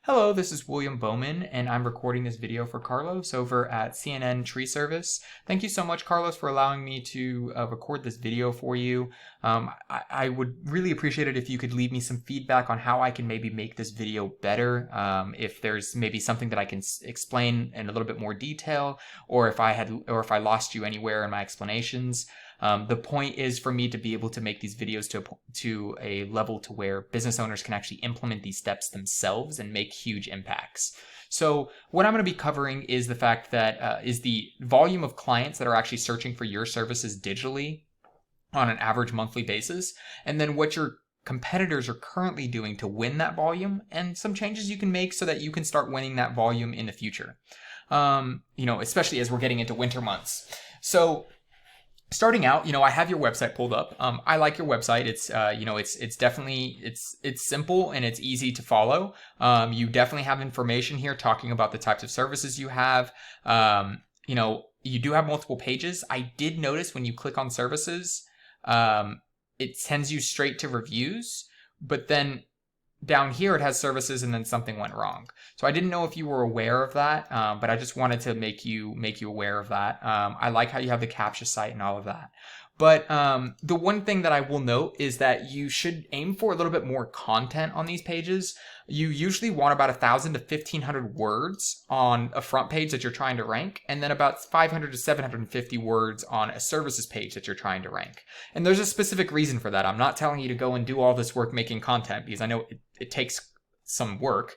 Hello, this is William Bowman, and I'm recording this video for Carlos over at CNN Tree Service. Thank you so much, Carlos, for allowing me to record this video for you. I would really appreciate it if you could leave me some feedback on how I can maybe make this video better. If there's maybe something that I can explain in a little bit more detail, or if I lost you anywhere in my explanations. The point is for me to be able to make these videos to a level to where business owners can actually implement these steps themselves and make huge impacts. So what I'm going to be covering is the fact that is the volume of clients that are actually searching for your services digitally on an average monthly basis, and then what your competitors are currently doing to win that volume, and some changes you can make so that you can start winning that volume in the future. Especially as we're getting into winter months. So starting out, I have your website pulled up. I like your website. It's definitely, it's simple and it's easy to follow. You definitely have information here talking about the types of services you have. You do have multiple pages. I did notice when you click on services, it sends you straight to reviews, but then down here it has services and then something went wrong. So I didn't know if you were aware of that, but I just wanted to make you aware of that. I like how you have the CAPTCHA site and all of that. But the one thing that I will note is that you should aim for a little bit more content on these pages. You usually want about 1,000 to 1,500 words on a front page that you're trying to rank, and then about 500 to 750 words on a services page that you're trying to rank. And there's a specific reason for that. I'm not telling you to go and do all this work making content because I know it takes some work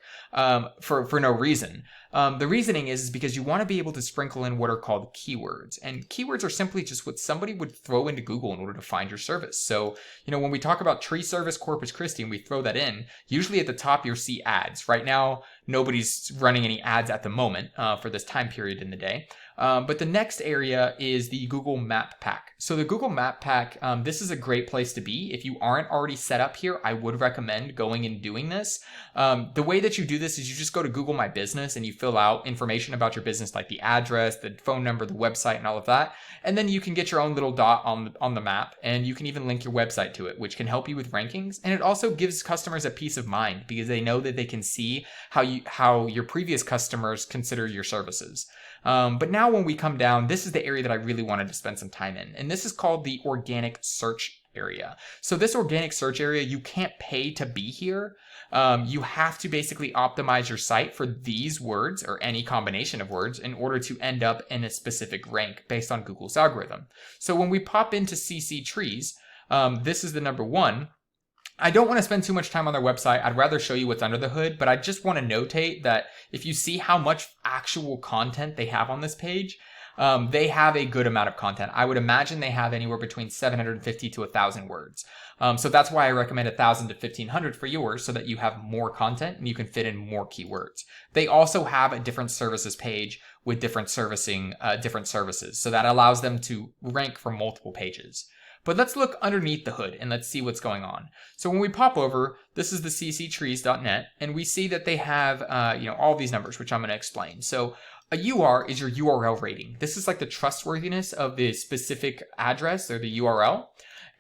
for no reason. The reasoning is because you want to be able to sprinkle in what are called keywords. And keywords are simply just what somebody would throw into Google in order to find your service. So, when we talk about tree service Corpus Christi and we throw that in, usually at the top you'll see ads. Right now, nobody's running any ads at the moment for this time period in the day. But the next area is the Google Map Pack. So the Google Map Pack, this is a great place to be. If you aren't already set up here, I would recommend going and doing this. The way that you do this is you just go to Google My Business and you fill out information about your business, like the address, the phone number, the website, and all of that. And then you can get your own little dot on the map, and you can even link your website to it, which can help you with rankings. And it also gives customers a peace of mind because they know that they can see how your previous customers consider your services. But now when we come down, this is the area that I really wanted to spend some time in. And this is called the organic search area. So this organic search area, you can't pay to be here. You have to basically optimize your site for these words or any combination of words in order to end up in a specific rank based on Google's algorithm. So when we pop into CC Trees, this is the number one. I don't want to spend too much time on their website. I'd rather show you what's under the hood, but I just want to notate that if you see how much actual content they have on this page, they have a good amount of content. I would imagine they have anywhere between 750 to 1,000 words. So that's why I recommend 1,000 to 1,500 for yours so that you have more content and you can fit in more keywords. They also have a different services page with different services. So that allows them to rank for multiple pages. But let's look underneath the hood and let's see what's going on. So when we pop over, this is the cctrees.net, and we see that they have all these numbers, which I'm going to explain. So a UR is your URL rating. This is like the trustworthiness of the specific address or the URL.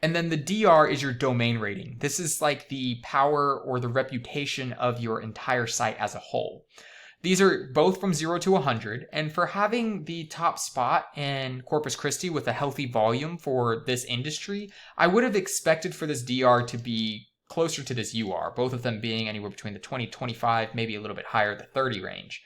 And then the DR is your domain rating. This is like the power or the reputation of your entire site as a whole. These are both from 0 to 100, and for having the top spot in Corpus Christi with a healthy volume for this industry, I would have expected for this DR to be closer to this UR, both of them being anywhere between the 20, 25, maybe a little bit higher, the 30 range.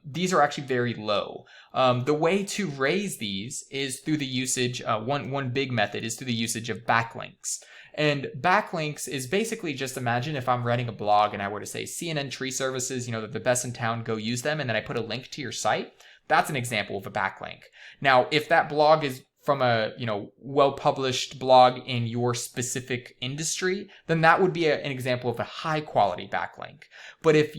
These are actually very low. The way to raise these is through the usage, one big method is through the usage of backlinks. And backlinks is basically just imagine if I'm writing a blog and I were to say CNN Tree Services, they're the best in town, go use them. And then I put a link to your site. That's an example of a backlink. Now, if that blog is from a well-published blog in your specific industry, then that would be an example of a high quality backlink. But if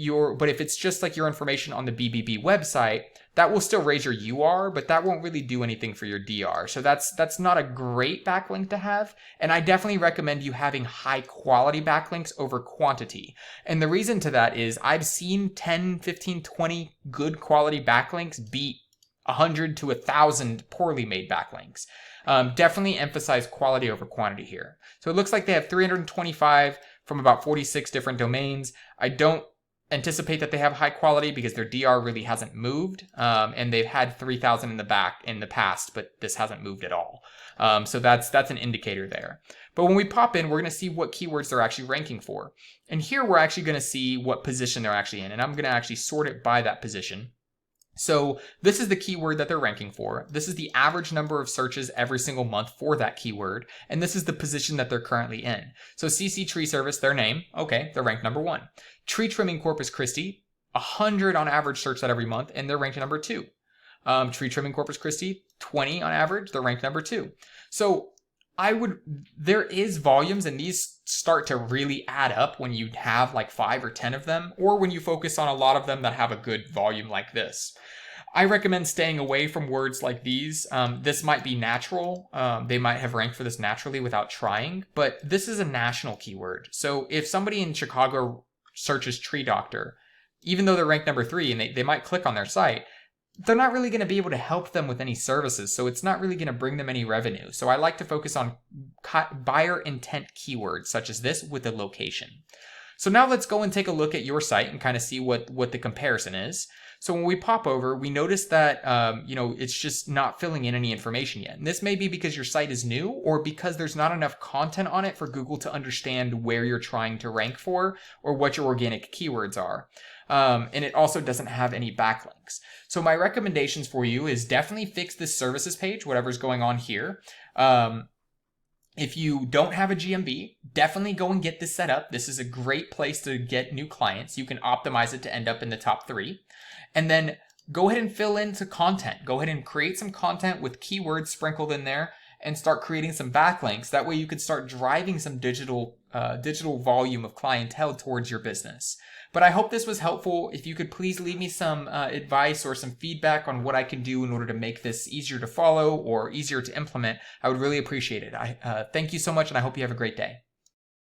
it's just like your information on the BBB website, that will still raise your UR, but that won't really do anything for your DR. So that's not a great backlink to have. And I definitely recommend you having high quality backlinks over quantity. And the reason to that is I've seen 10, 15, 20 good quality backlinks beat 100 to 1,000 poorly made backlinks. Definitely emphasize quality over quantity here. So it looks like they have 325 from about 46 different domains. I don't anticipate that they have high quality because their DR really hasn't moved, and they've had 3,000 in the past, but this hasn't moved at all. So that's an indicator there. But when we pop in, we're going to see what keywords they're actually ranking for. And here we're actually going to see what position they're actually in, and I'm going to actually sort it by that position. So this is the keyword that they're ranking for. This is the average number of searches every single month for that keyword. And this is the position that they're currently in. So CC Tree Service, their name, okay, they're ranked number 1. Tree Trimming Corpus Christi, 100 on average search that every month, and they're ranked number 2. Tree Trimming Corpus Christi, 20 on average, they're ranked number 2. So there is volumes, and these start to really add up when you have like 5 or 10 of them, or when you focus on a lot of them that have a good volume like this. I recommend staying away from words like these. This might be natural. They might have ranked for this naturally without trying, but this is a national keyword. So if somebody in Chicago searches tree doctor, even though they're ranked number 3 and they might click on their site, they're not really going to be able to help them with any services. So it's not really going to bring them any revenue. So I like to focus on buyer intent keywords such as this with the location. So now let's go and take a look at your site and kind of see what the comparison is. So when we pop over, we notice that, it's just not filling in any information yet. And this may be because your site is new or because there's not enough content on it for Google to understand where you're trying to rank for or what your organic keywords are. And it also doesn't have any backlinks. So my recommendations for you is definitely fix this services page, whatever's going on here. If you don't have a GMB, definitely go and get this set up. This is a great place to get new clients. You can optimize it to end up in the top 3. And then go ahead and fill into content. Go ahead and create some content with keywords sprinkled in there and start creating some backlinks. That way you can start driving some digital volume of clientele towards your business. But I hope this was helpful. If you could please leave me some advice or some feedback on what I can do in order to make this easier to follow or easier to implement, I would really appreciate it. Thank you so much, and I hope you have a great day.